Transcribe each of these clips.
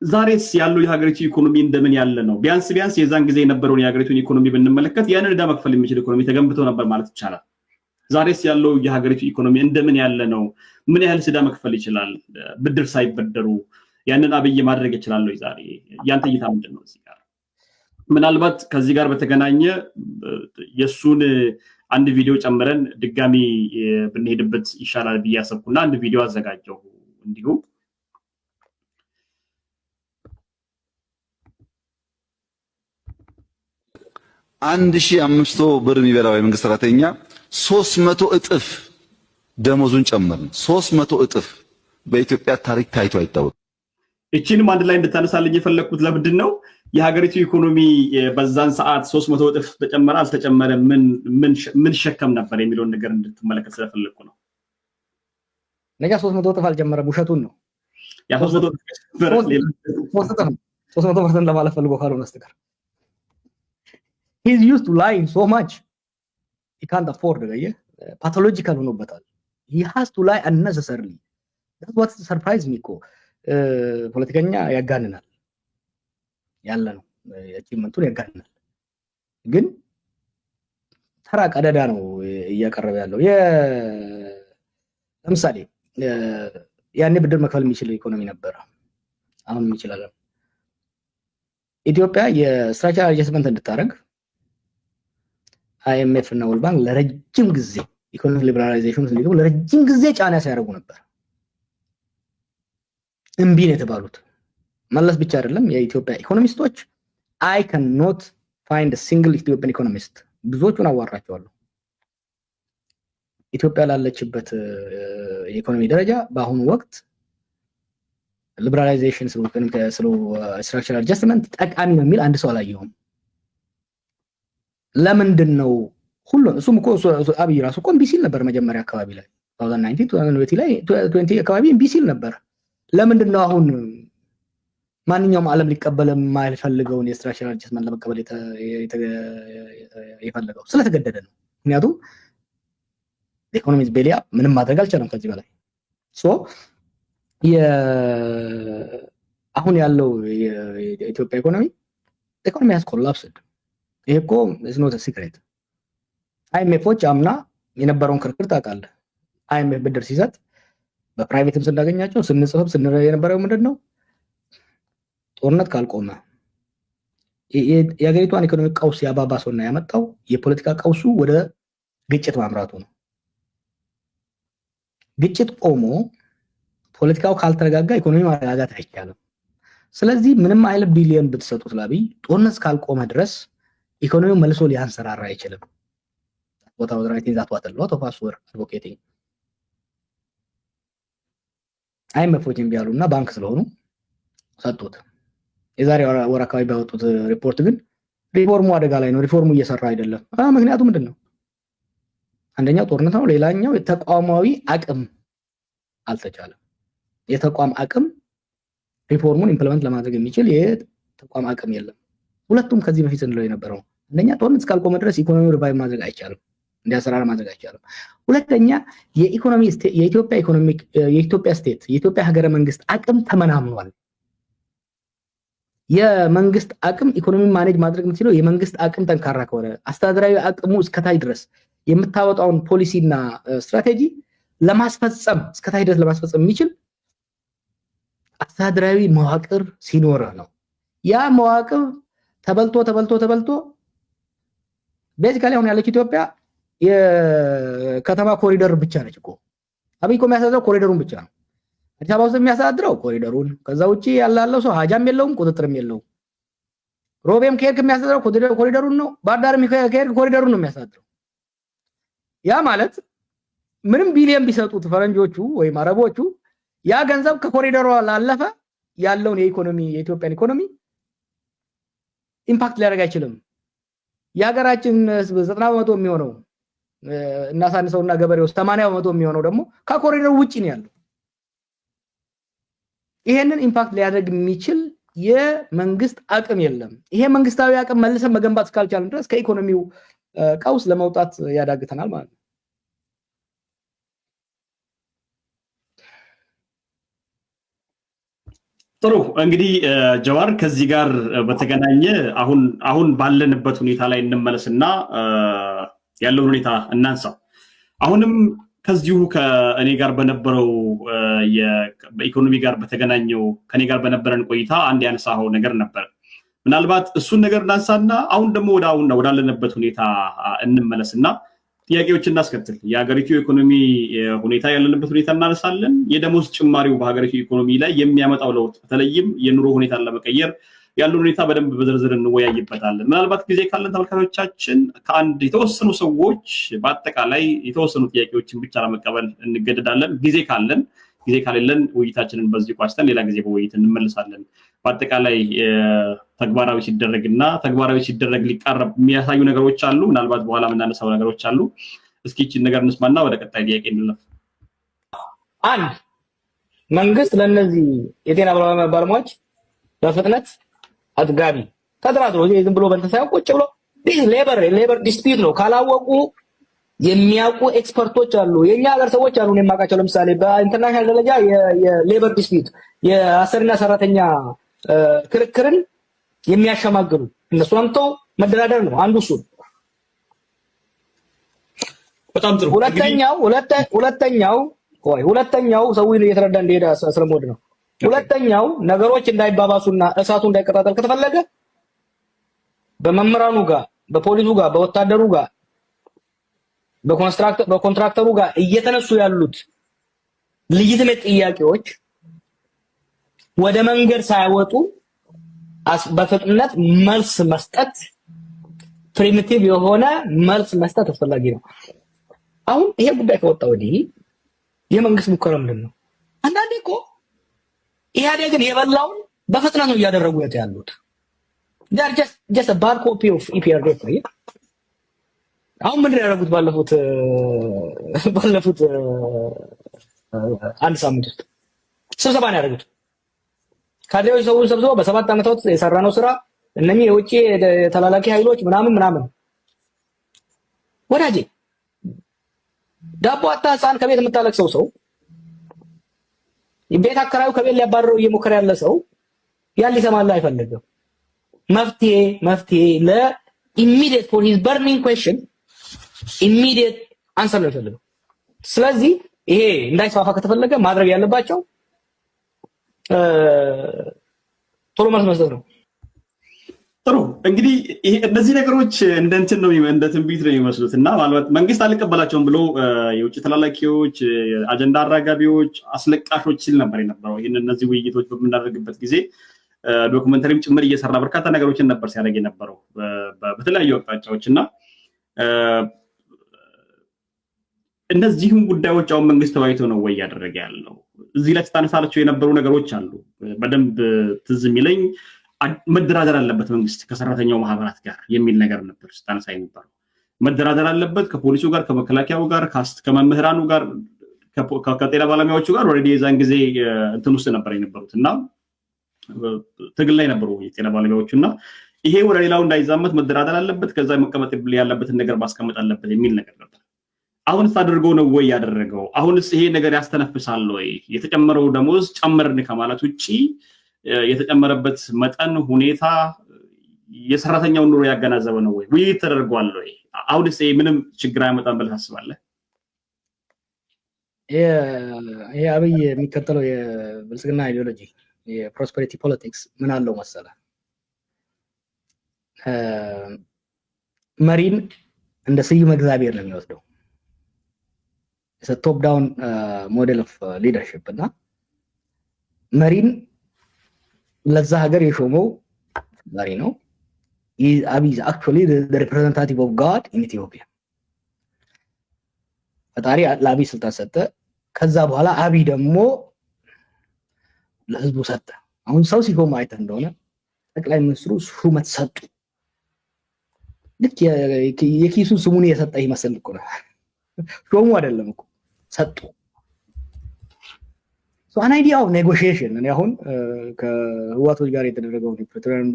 ዛሬስ ያለው የሀገሪቱ ኢኮኖሚ እንደምን ያለ ነው? ቢያንስ የዛን ጊዜ የነበረውን የሀገሪቱን ኢኮኖሚ ብንመለከት ያንን ዕዳ መክፈል የሚችል ኢኮኖሚ ተገንብቶ ነበር ማለት ይቻላል። ዛሬስ ያለው የሀገሪቱ ኢኮኖሚ እንደምን ያለ ነው? ምን ያህል ዕዳ መክፈል ይችላል? ብድር ሳይበደሩ ያንን አብይ ማድረግ ይችላል ወይ? ዛሬ ያንተ እይታ ምንድን ነው? እዚህ ጋር ምናልባት ከዚህ ጋር በተገናኘ የሱን አንድ ቪዲዮ ጨምረን ድጋሚ ብንሄድበት ይሻላል ብዬ አሰብኩና አንድ ቪዲዮ አዘጋጀው እንዲሁ 1500 ብር የሚበላው የመንግስት ሰራተኛ 300 እጥፍ ደሞዙን ጨመርን። 300 እጥፍ በኢትዮጵያ ታሪክ ታይቶ አይታወቅም። እቺንም አንድ ላይ እንድታነሳልኝ የፈለኩት ለምንድን ነው የሀገሪቱ ኢኮኖሚ በዛን ሰዓት 300 እጥፍ ተጨመረ አልተጨመረ ምን ሸከም ነበር የሚለውን ነገር እንድትመለከት ስለፈለኩ ነው። ነገ 300 እጥፍ አልጨመረም፣ ውሸቱን ነው። ያ 300 300% ለማለት ፈልጎ ካልሆነ በስተቀር he's used to lying so much he can't afford it. Pathological ሆኖበታል. He has to lie unnecessarily. That's what surprised me. ፖለቲከኛ ያጋንናል ያለ ነው አቺቭመንቱን ያጋንናል፣ ግን ተራ ቀዳዳ ነው እያቀረበ ያለው። ለምሳሌ ያኔ ብድር መክፈል የሚችል ኢኮኖሚ ነበር፣ አሁን ይችላል። ኢትዮጵያ የስትራክቸራል አድጀስትመንት እንድታረግ IMF እና ወርልድ ባንክ ለረጅም ጊዜ ኢኮኖሚክ ሊበራላይዜሽን እንዲገቡ ለረጅም ጊዜ ጫና ሲያደርጉ ነበር። እምቢ ነው የተባሉት። መለስ ብቻ አይደለም፣ የኢትዮጵያ ኢኮኖሚስቶች I cannot find a single Ethiopian economist ብዙዎቹን አዋራቸዋለሁ። ኢትዮጵያ ላለችበት የኢኮኖሚ ደረጃ በአሁኑ ወቅት ሊበራላይዜሽን ስለ ስትራክቸራል አድጀስትመንት ጠቃሚ ነው የሚል አንድ ሰው አላየሁም። ለምንድን ነው ሁሉን እሱም እኮ አብይ ራሱ እኮ እምቢ ሲል ነበር መጀመሪያ አካባቢ ላይ 2019 ላይ 20 አካባቢ እምቢ ሲል ነበር። ለምንድን ነው አሁን ማንኛውም ዓለም ሊቀበል የማይፈልገውን የስትራክቸራል አድጀስትመንት ለመቀበል የፈለገው? ስለተገደደ ነው። ምክንያቱም ኢኮኖሚስ ቤሊያ ምንም ማድረግ አልቻለም ከዚህ በላይ አሁን ያለው የኢትዮጵያ ኢኮኖሚ has collapsed። ይሄ እኮ is not a secret። IMFዎች አምና የነበረውን ክርክር ታውቃለህ። IMF ብድር ሲሰጥ በፕራይቬትም ስናገኛቸው ስንጽፍ የነበረው ምንድነው? ጦርነት ካልቆመ የሀገሪቷን ኢኮኖሚ ቀውስ ያባባሰውና ያመጣው የፖለቲካ ቀውሱ ወደ ግጭት ማምራቱ ነው። ግጭት ቆሞ ፖለቲካው ካልተረጋጋ ኢኮኖሚ ማረጋጋት አይቻልም። ስለዚህ ምንም አይነት ቢሊዮን ብትሰጡት ለአብይ ጦርነት ካልቆመ ድረስ ኢኮኖሚው መልሶ ሊያንሰራራ አይችልም። ቦታው ራይት ዛት ዋት ሎት ኦፍ አስ ወር አድቮኬቲንግ IMFዎችም ቢያሉና ባንክ ስለሆኑ ሰጡት። የዛሬ ወር አካባቢ ባወጡት ሪፖርት ግን ሪፎርሙ አደጋ ላይ ነው፣ ሪፎርሙ እየሰራ አይደለም። ምክንያቱ ምንድነው? አንደኛው ጦርነት ነው፣ ሌላኛው የተቋማዊ አቅም አልተቻለም። የተቋም አቅም ሪፎርሙን ኢምፕሊመንት ለማድረግ የሚችል የተቋም አቅም የለም። ሁለቱም ከዚህ በፊት እንደለው የነበረው አንደኛ ጦርነት እስካልቆመ ድረስ ኢኮኖሚው ሪቫይቭ ማድረግ አይቻልም፣ እንዲያሰራር ማድረግ አይቻልም። ሁለተኛ የኢትዮጵያ ስቴት የኢትዮጵያ ሀገረ መንግስት አቅም ተመናምኗል። የመንግስት አቅም ኢኮኖሚ ማኔጅ ማድረግ የምትችለው የመንግስት አቅም ጠንካራ ከሆነ አስተዳደራዊ አቅሙ እስከታይ ድረስ የምታወጣውን ፖሊሲና ስትራቴጂ ለማስፈጸም እስከታይ ድረስ ለማስፈጸም የሚችል አስተዳደራዊ መዋቅር ሲኖርህ ነው። ያ መዋቅር ተበልቶ ቤዚካሊ አሁን ያለች ኢትዮጵያ የከተማ ኮሪደር ብቻ ነች እኮ። አብይ እኮ የሚያስተዳድረው ኮሪደሩን ብቻ ነው። አዲስ አበባ ውስጥ የሚያስተዳድረው ኮሪደሩን፣ ከዛ ውጪ ያለው ሰው ሀጃም የለውም ቁጥጥርም የለውም። ሮቤም ከሄድክ የሚያስተዳድረው ኮሪደሩን ነው። ባህር ዳርም ከሄድክ ኮሪደሩን ነው የሚያስተዳድረው። ያ ማለት ምንም ቢሊየን ቢሰጡት ፈረንጆቹ ወይም አረቦቹ ያ ገንዘብ ከኮሪደሩ ላለፈ ያለውን የኢትዮጵያን ኢኮኖሚ ኢምፓክት ሊያደርግ አይችልም። የሀገራችን ህዝብ 90% የሚሆነው እናሳንሰውና ገበሬው 80% የሚሆነው ደግሞ ከኮሪደሩ ውጪ ነው ያለው። ይሄንን ኢምፓክት ሊያደርግ የሚችል የመንግስት አቅም የለም። ይሄ መንግስታዊ አቅም መልሰን መገንባት እስካልቻልን ድረስ ከኢኮኖሚው ቀውስ ለመውጣት ያዳግተናል ማለት ነው። ጥሩ እንግዲህ ጀዋር ከዚህ ጋር በተገናኘ አሁን ባለንበት ሁኔታ ላይ እንመለስና ያለውን ሁኔታ እናንሳው። አሁንም ከዚሁ ከእኔ ጋር በነበረው በኢኮኖሚ ጋር በተገናኘው ከኔ ጋር በነበረን ቆይታ አንድ ያነሳው ነገር ነበር። ምናልባት እሱን ነገር እናንሳና አሁን ደግሞ ወዳለንበት ሁኔታ እንመለስና ጥያቄዎችን እናስከትል። የሀገሪቱ ኢኮኖሚ ሁኔታ ያለንበት ሁኔታ እናነሳለን። የደሞዝ ጭማሪው በሀገሪቱ ኢኮኖሚ ላይ የሚያመጣው ለውጥ በተለይም የኑሮ ሁኔታን ለመቀየር ያለውን ሁኔታ በደንብ በዝርዝር እንወያይበታለን። ምናልባት ጊዜ ካለን ተመልካቾቻችን ከአንድ የተወሰኑ ሰዎች በአጠቃላይ የተወሰኑ ጥያቄዎችን ብቻ ለመቀበል እንገደዳለን። ጊዜ ካለን ውይይታችንን በዚህ ቋጭተን ሌላ ጊዜ በውይይት እንመልሳለን። በአጠቃላይ ተግባራዊ ሲደረግ ሊቃረብ የሚያሳዩ ነገሮች አሉ። ምናልባት በኋላ የምናነሳው ነገሮች አሉ። እስኪ ይህችን ነገር እንስማና ወደ ቀጣይ ጥያቄ እንለፍ። አንድ መንግስት ለነዚህ የጤና ባለሙያዎች በፍጥነት አጥጋቢ ተደራድሮ ዝም ብሎ በእንትን ሳይሆን ቁጭ ብሎ ሌበር ዲስፒዩት ነው ካላወቁ የሚያውቁ ኤክስፐርቶች አሉ። የኛ ሀገር ሰዎች አሉ የማውቃቸው። ለምሳሌ በኢንተርናሽናል ደረጃ የሌበር ዲስፒዩት የአሰሪና ሰራተኛ ክርክርን የሚያሸማግሉ እነሱ አምጥተው መደራደር ነው አንዱ እሱ። በጣም ጥሩ። ሁለተኛው ሰው እየተረዳ እንደሄደ ስለምወድ ነው። ሁለተኛው ነገሮች እንዳይባባሱና እሳቱ እንዳይቀጣጠል ከተፈለገ በመምህራኑ ጋር፣ በፖሊሱ ጋር፣ በወታደሩ ጋር፣ በኮንትራክተሩ ጋር እየተነሱ ያሉት ልጅትነት ጥያቄዎች ወደ መንገድ ሳይወጡ በፍጥነት መልስ መስጠት ፕሪሚቲቭ የሆነ መልስ መስጠት አስፈላጊ ነው። አሁን ይሄ ጉዳይ ከወጣ ወዲህ የመንግስት ሙከራ ምንድን ነው? አንዳንዴ እኮ ኢህአዴግን የበላውን በፍጥነት ነው እያደረጉ ያሉት። ዳር just a bad copy of EPRDF ነው። አሁን ምንድን ያደረጉት ባለፉት አንድ ሳምንት ውስጥ ስብሰባ ነው ያደረጉት። ካድሬዎች ሰውን ሰብስበው በ7 ዓመታት የሰራነው ስራ እነኚህ የውጪ ተላላኪ ኃይሎች ምናምን ወዳጄ ዳቦ አጣ ህፃን ከቤት የምታለቅሰው ሰው የቤት አከራዩ ከቤት ሊያባረረው እየሞከረ ያለ ሰው ያን ሊሰማልህ አይፈልግም። መፍትሄ ለኢሚዲየት for his burning question ኢሚዲየት አንሰር ነው የሚፈልገው። ስለዚህ ይሄ እንዳይስፋፋ ከተፈለገ ማድረግ ያለባቸው ቶሎ መልስ መስጠት ነው። ጥሩ እንግዲህ እነዚህ ነገሮች እንደ ትንቢት ነው የሚመስሉት እና ማለት መንግስት አልቀበላቸውም ብሎ የውጭ ተላላኪዎች፣ አጀንዳ አራጋቢዎች፣ አስለቃሾች ሲል ነበር የነበረው። እነዚህ ውይይቶች በምናደርግበት ጊዜ ዶክመንተሪም ጭምር እየሰራ በርካታ ነገሮችን ነበር ሲያደርግ የነበረው በተለያዩ አቅጣጫዎች እና እነዚህም ጉዳዮች አሁን መንግስት ተወያይቶ ነው ወይ ያደረገ ያለው? እዚህ ላይ ታነሳላቸው የነበሩ ነገሮች አሉ። በደንብ ትዝ የሚለኝ መደራደር አለበት መንግስት ከሰራተኛው ማህበራት ጋር የሚል ነገር ነበር ስታነሳ የነበረው። መደራደር አለበት ከፖሊሱ ጋር፣ ከመከላከያው ጋር፣ ከመምህራኑ ጋር፣ ከጤና ባለሙያዎቹ ጋር። ኦልሬዲ የዛን ጊዜ እንትን ውስጥ ነበር የነበሩት እና ትግል ላይ ነበሩ የጤና ባለሙያዎቹ እና ይሄ ወደ ሌላው እንዳይዛመት መደራደር አለበት፣ ከዛ መቀመጥ ያለበትን ነገር ማስቀመጥ አለበት የሚል ነገር ነበር። አሁንስ አድርገው ነው ወይ ያደረገው? አሁንስ ይሄ ነገር ያስተነፍሳል ወይ? የተጨመረው ደሞዝ ጨመርን ከማለት ውጪ የተጨመረበት መጠን ሁኔታ የሰራተኛውን ኑሮ ያገናዘበ ነው ወይ? ውይይት ተደርጓል ወይ? አሁንስ ይሄ ምንም ችግር አያመጣም ብለህ ታስባለህ? ይሄ አብይ የሚከተለው የብልጽግና አይዲዮሎጂ የፕሮስፐሪቲ ፖለቲክስ ምን አለው መሰለህ? መሪን እንደ ስዩም እግዚአብሔር ነው የሚወስደው። ቶፕ ዳውን ሞዴል ኦፍ ሊደርሺፕ እና መሪን ለዛ ሀገር የሾመው መሪ ነው። አብይ is actually the representative of God in Ethiopia። ፈጣሪ ለአብይ ስልጣን ሰጠ። ከዛ በኋላ አብይ ደግሞ ለህዝቡ ሰጠ። አሁን ሰው ሲሾም አይተህ እንደሆነ ጠቅላይ ሚኒስትሩ ሹመት ሰጡ። ልክ የኪሱን ስሙን የሰጠ ይመስል እኮ ነው። ሾሙ አይደለም እኮ ሰጡ። አን አይዲያ ኦፍ ኔጎሺዬሽን እኔ አሁን ከህዋቶች ጋር የተደረገው ፕሪቶሪያን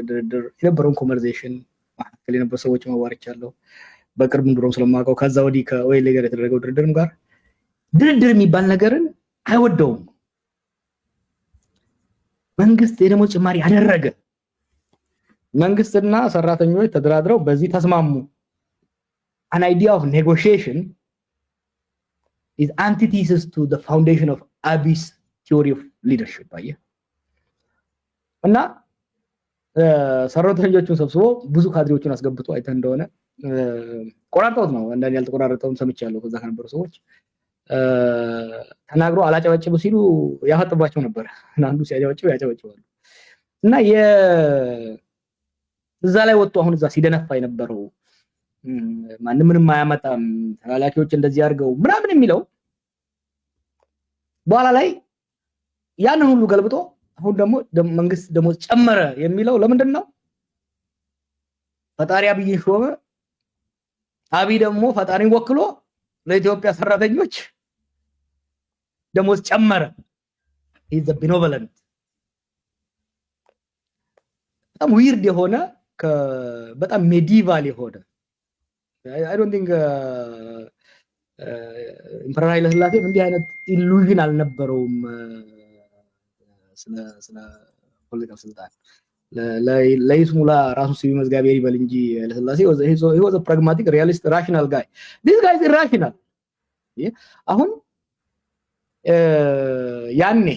ድርድር የነበረውን ኮንቨርሴሽን መካከል የነበሩ ሰዎች ማዋርቻለሁ። በቅርብ ድሮም ስለማውቀው ከዛ ወዲህ ከኦኤል ጋር የተደረገው ድርድርም ጋር ድርድር የሚባል ነገርን አይወደውም። መንግስት የደሞዝ ጭማሪ አደረገ። መንግስትና ሰራተኞች ተደራድረው በዚህ ተስማሙ። an idea of negotiation is antithesis to the foundation of Abiy's theory of leadership አየህ እና ሰራተኞቹን ሰብስቦ ብዙ ካድሬዎችን አስገብቶ አይተህ እንደሆነ ቆራርጠውት ነው አንዳንድ ያልተቆራረጠውን ሰምቻለሁ ከዛ ከነበሩ ሰዎች ተናግሮ አላጨበጭቡ ሲሉ ያፈጥባቸው ነበር አንዱ ሲያጨበጭቡ ያጨበጭባሉ እና እዛ ላይ ወጥቶ አሁን እዛ ሲደነፋ የነበረው ማንም ምንም ማያመጣም ተላላኪዎች እንደዚህ አድርገው ምናምን የሚለው በኋላ ላይ ያንን ሁሉ ገልብጦ አሁን ደግሞ መንግስት ደሞዝ ጨመረ የሚለው ለምንድን ነው? ፈጣሪ አብይን ሾመ። አብይ ደግሞ ፈጣሪን ወክሎ ለኢትዮጵያ ሰራተኞች ደሞዝ ጨመረ። he's a benevolent በጣም ዊርድ የሆነ በጣም ሜዲቫል የሆነ I don't think ኢምፐረር ኃይለ ሥላሴ እንዲህ አይነት ኢሉዥን አልነበረውም ስለ ፖለቲካል ስልጣን ለይስሙላ ራሱ ሲቪ መዝጋቢያ ይበል እንጂ ኃይለ ሥላሴ he was a pragmatic realist rational guy. This guy is irrational. አሁን ያኔ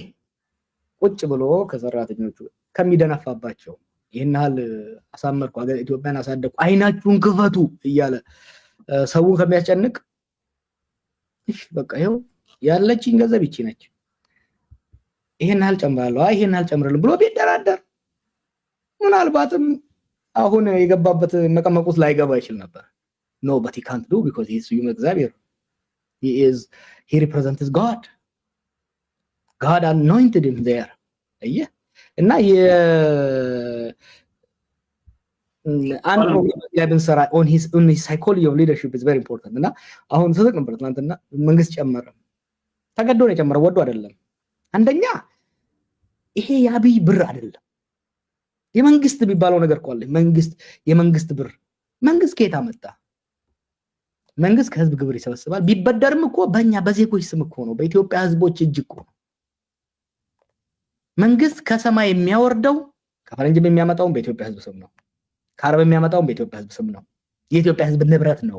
ቁጭ ብሎ ከሰራተኞቹ ከሚደነፋባቸው ይሄናል አሳመርኩ አገር ኢትዮጵያን አሳደኩ አይናችሁን ክፈቱ እያለ ሰውን ከሚያስጨንቅ እሺ በቃ ይሄው ያለችኝ ገንዘብ ይቺ ነች ይሄናል ጨምራለሁ ይሄናል ጨምራለሁ ብሎ ቢደራደር ምናልባትም አሁን የገባበት መቀመቁት ላይ ገባ ይችላል ነበር no but he can't do because he is human Xavier he represents God anointed him there አየህ እና አንድ ፕሮግራም ላይ ብንሰራ on his psychology of leadership is very important እና አሁን ተሰጥቅ ነበር ትናንትና መንግስት ጨመረ ተገዶ ነው የጨመረው ወዶ አይደለም አንደኛ ይሄ ያብይ ብር አይደለም የመንግስት የሚባለው ነገር እኮ አለ የመንግስት ብር መንግስት ከየት አመጣ መንግስት ከህዝብ ግብር ይሰበስባል ቢበደርም እኮ በእኛ በዜጎች ስም እኮ ነው በኢትዮጵያ ህዝቦች እጅ እኮ ነው መንግስት ከሰማይ የሚያወርደው ከፈረንጅም የሚያመጣው በኢትዮጵያ ህዝብ ስም ነው ከአረብ የሚያመጣው በኢትዮጵያ ህዝብ ስም ነው የኢትዮጵያ ህዝብ ንብረት ነው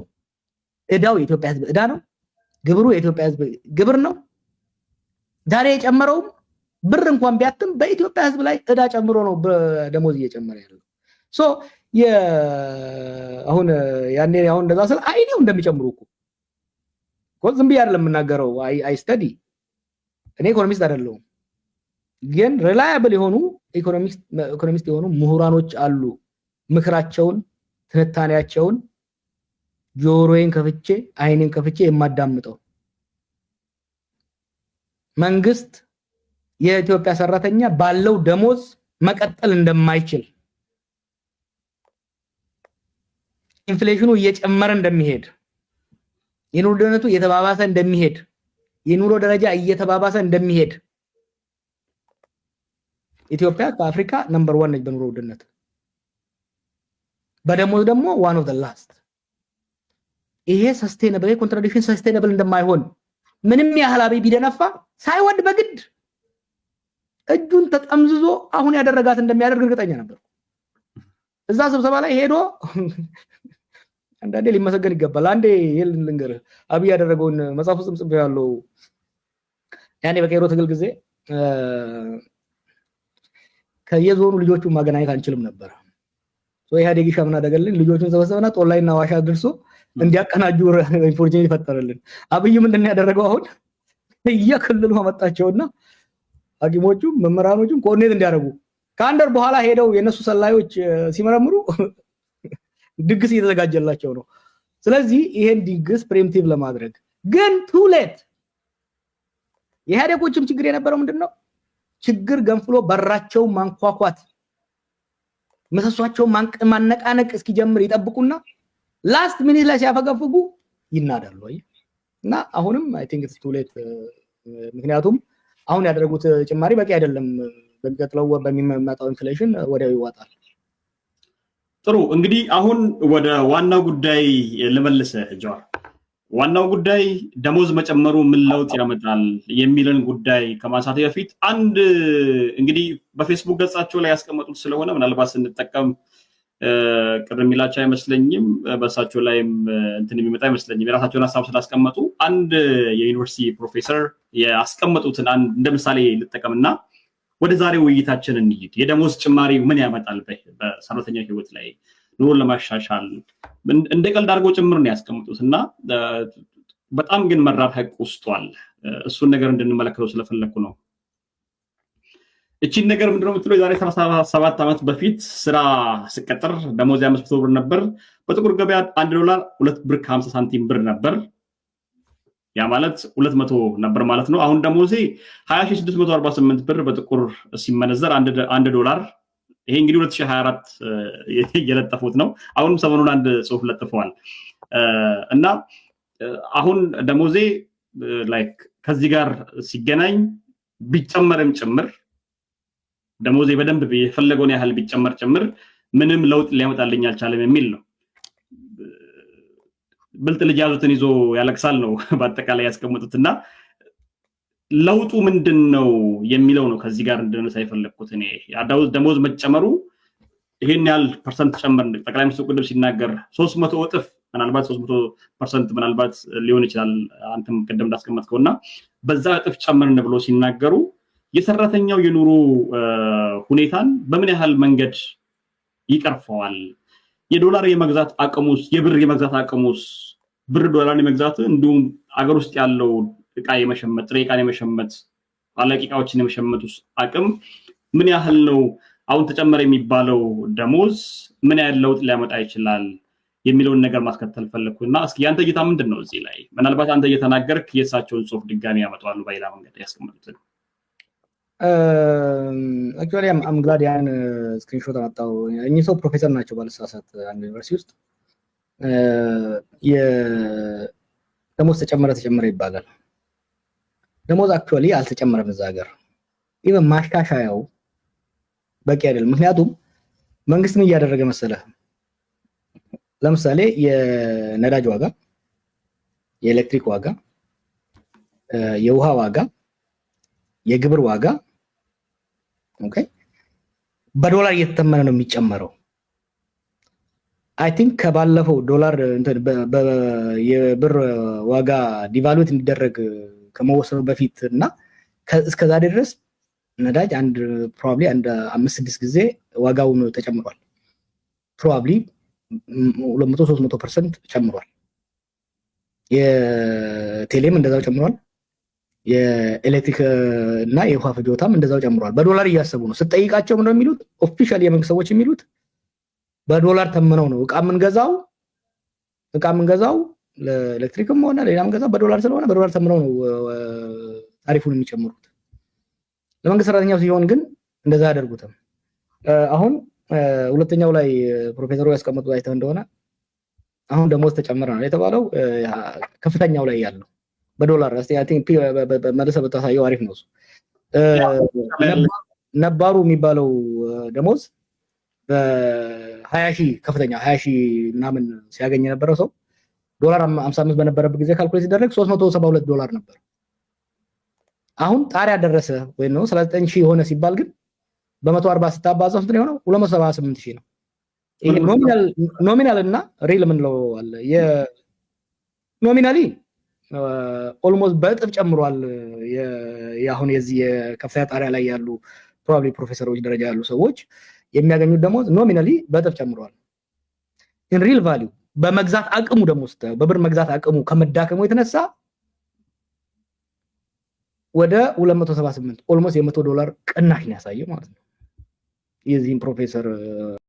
እዳው የኢትዮጵያ ህዝብ እዳ ነው ግብሩ የኢትዮጵያ ህዝብ ግብር ነው ዛሬ የጨመረው ብር እንኳን ቢያትም በኢትዮጵያ ህዝብ ላይ እዳ ጨምሮ ነው ደሞዝ እየጨመረ ያለው ሶ አሁን ያኔ አሁን እንደዛ ስለ አይኔው እንደሚጨምሩ እኮ ዝም ብዬ አይደለም የምናገረው አይ ስተዲ እኔ ኢኮኖሚስት አይደለሁም ግን ሪላያብል የሆኑ ኢኮኖሚስት የሆኑ ምሁራኖች አሉ ምክራቸውን ትንታኔያቸውን ጆሮዬን ከፍቼ አይኔን ከፍቼ የማዳምጠው መንግስት የኢትዮጵያ ሰራተኛ ባለው ደሞዝ መቀጠል እንደማይችል ኢንፍሌሽኑ እየጨመረ እንደሚሄድ የኑሮ ውድነቱ እየተባባሰ እንደሚሄድ የኑሮ ደረጃ እየተባባሰ እንደሚሄድ ኢትዮጵያ ከአፍሪካ ነምበር 1 ነች በኑሮ ውድነት በደሞዝ ደግሞ one of the last ይሄ ሰስቴነብል ኮንትራዲክሽን ሰስቴነብል እንደማይሆን ምንም ያህል አብይ ቢደነፋ ሳይወድ በግድ እጁን ተጠምዝዞ አሁን ያደረጋት እንደሚያደርግ እርግጠኛ ነበር እዛ ስብሰባ ላይ ሄዶ አንዳንዴ ሊመሰገን ይገባል አንዴ ልንገር አብይ ያደረገውን መጽሐፍ ውስጥ ጽፎ ያለው ያኔ በቀይሮ ትግል ጊዜ ከየዞኑ ልጆቹን ማገናኘት አንችልም ነበር ሶ ኢህአዴግ ሻምና ደገልን ልጆቹን ሰበሰበና ጦላይና ዋሻ ድርሶ እንዲያቀናጁ ኢንፎርሜሽን ይፈጠራልን አብይ ምንድነው ያደረገው አሁን የክልሉ አመጣቸውና ሐኪሞቹ መመራኖቹ ኮኔት እንዲያደርጉ ካንደር በኋላ ሄደው የነሱ ሰላዮች ሲመረምሩ ድግስ እየተዘጋጀላቸው ነው ስለዚህ ይሄን ድግስ ፕሪምቲቭ ለማድረግ ግን ቱ ሌት የኢህአዴጎችም ችግር የነበረው ምንድነው ችግር ገንፍሎ በራቸው ማንኳኳት መሰሷቸው ማነቃነቅ እስኪጀምር ይጠብቁና ላስት ሚኒት ላይ ሲያፈገፍጉ ይናዳሉ እና አሁንም አይ ቲንክ ኢትስ ቱ ሌት ምክንያቱም አሁን ያደረጉት ጭማሪ በቂ አይደለም በሚቀጥለው በሚመጣው ኢንፍሌሽን ወዲያው ይዋጣል ጥሩ እንግዲህ አሁን ወደ ዋናው ጉዳይ ለመለሰ ጀዋር ዋናው ጉዳይ ደሞዝ መጨመሩ ምን ለውጥ ያመጣል የሚልን ጉዳይ ከማንሳት በፊት አንድ እንግዲህ በፌስቡክ ገጻቸው ላይ ያስቀመጡት ስለሆነ ምናልባት ስንጠቀም ቅር የሚላቸው አይመስለኝም። በእሳቸው ላይም እንትን የሚመጣ አይመስለኝም። የራሳቸውን ሀሳብ ስላስቀመጡ አንድ የዩኒቨርሲቲ ፕሮፌሰር ያስቀመጡትን እንደ ምሳሌ ልጠቀምና ወደ ዛሬ ውይይታችን እንሂድ። የደሞዝ ጭማሪ ምን ያመጣል በሰራተኛ ህይወት ላይ ኑሮን ለማሻሻል እንደ ቀልድ አድርገው ጭምር ነው ያስቀምጡት እና በጣም ግን መራር ሀቅ ውስጡ አለ። እሱን ነገር እንድንመለከተው ስለፈለኩ ነው። እቺን ነገር ምንድነው የምትለው? የዛሬ 37 ዓመት በፊት ስራ ስቀጥር ደሞዝ 500 ብር ነበር። በጥቁር ገበያ $1 2 ብር ከ50 ሳንቲም ብር ነበር። ያ ማለት 200 ነበር ማለት ነው። አሁን ደሞዜ 20648 ብር በጥቁር ሲመነዘር $1 ይሄ እንግዲህ 2024 የለጠፉት ነው። አሁንም ሰሞኑን አንድ ጽሁፍ ለጥፈዋል እና አሁን ደሞዜ ላይክ ከዚህ ጋር ሲገናኝ ቢጨመርም ጭምር ደሞዜ በደንብ የፈለገውን ያህል ቢጨመር ጭምር ምንም ለውጥ ሊያመጣልኝ አልቻለም የሚል ነው። ብልጥ ልጅ ያዙትን ይዞ ያለቅሳል ነው በአጠቃላይ ያስቀምጡትና ለውጡ ምንድነው የሚለው ነው ከዚህ ጋር እንድነሳ የፈለኩት እኔ። ደሞዝ መጨመሩ ይሄን ያህል ፐርሰንት ጨመር ጠቅላይ ሚኒስትሩ ቅድም ሲናገር 300 እጥፍ ምናልባት 300% ምናልባት ሊሆን ይችላል አንተም ቅድም እንዳስቀመጥከውና በዛ እጥፍ ጨመርን ብሎ ሲናገሩ የሰራተኛው የኑሮ ሁኔታን በምን ያህል መንገድ ይቀርፈዋል? የዶላር የመግዛት አቅሙስ የብር የመግዛት አቅሙስ ብር ዶላር የመግዛት እንዲሁም አገር ውስጥ ያለው እቃ የመሸመት ጥሬ እቃን የመሸመት አላቂ እቃዎችን የመሸመት አቅም ምን ያህል ነው? አሁን ተጨመረ የሚባለው ደሞዝ ምን ያህል ለውጥ ሊያመጣ ይችላል የሚለውን ነገር ማስከተል ፈለኩና እስኪ ያንተ እይታ ምንድነው እዚህ ላይ? ምናልባት አንተ እየተናገርክ የሳቸውን ጽሁፍ ድጋሚ ያመጣሉ በሌላ መንገድ ያስቀምጡት። actually I'm glad ያን ስክሪንሾት አመጣው። እኚህ ሰው ፕሮፌሰር ናቸው ባለሳሳት አንድ ዩኒቨርሲቲ ውስጥ የደሞዝ ተጨመረ ይባላል። ደሞዝ actually አልተጨመረም እዛ ሀገር። ኢቨን ማሻሻያው በቂ አይደለም። ምክንያቱም መንግስት ምን እያደረገ መሰለህ? ለምሳሌ የነዳጅ ዋጋ፣ የኤሌክትሪክ ዋጋ፣ የውሃ ዋጋ፣ የግብር ዋጋ ኦኬ በዶላር እየተተመነ ነው የሚጨመረው። አይ ቲንክ ከባለፈው ዶላር የብር ዋጋ ዲቫሉት እንዲደረግ ከመወሰኑ በፊት እና እስከዛ ድረስ ነዳጅ ፕሮባብሊ 5-6 ጊዜ ዋጋው ተጨምሯል። ፕሮባብሊ 200-300% ጨምሯል። የቴሌም እንደዛው ጨምሯል። የኤሌክትሪክ እና የውሃ ፍጆታም እንደዛው ጨምሯል። በዶላር እያሰቡ ነው። ስትጠይቃቸው ምንድነው የሚሉት? ኦፊሻሊ የመንግስት ሰዎች የሚሉት በዶላር ተመነው ነው እቃ የምንገዛው ለኤሌክትሪክም ሆነ ሌላም ገዛ በዶላር ስለሆነ በዶላር ተመነው ነው ታሪፉን የሚጨምሩት። ለመንግስት ሰራተኛው ሲሆን ግን እንደዛ ያደርጉትም። አሁን ሁለተኛው ላይ ፕሮፌሰሩ ያስቀመጡት አይተህ እንደሆነ አሁን ደሞዝ ተጨመረ ነው የተባለው ከፍተኛው ላይ ያለው በዶላር አይ ቲንክ መልሰህ ብታሳየው አሪፍ ነው። ነባሩ የሚባለው ደሞዝ በ20,000 ከፍተኛ 20,000 ምናምን ሲያገኝ የነበረው ሰው ዶላር 55 በነበረበት ጊዜ ካልኩሌት ሲደረግ $372 ነበር። አሁን ጣሪያ ደረሰ ወይ ነው 39,000 የሆነ ሲባል ግን በ140 ስታባዛው ስንት ነው የሆነው? 278,000 ነው። ይሄ ኖሚናል እና ሪል ምን ነው አለ የኖሚናሊ ኦልሞስት በእጥፍ ጨምሯል። ያሁን የዚህ የከፍተኛ ጣሪያ ላይ ያሉ ፕሮባብሊ ፕሮፌሰሮች ደረጃ ያሉ ሰዎች የሚያገኙት ደሞዝ ኖሚናሊ በእጥፍ ጨምሯል። ኢን ሪል ቫልዩ በመግዛት አቅሙ ደግሞ በብር መግዛት አቅሙ ከመዳከሙ የተነሳ ወደ 278 ኦልሞስት $100 ቅናሽ ነው ያሳየው ማለት ነው። የዚህን ፕሮፌሰር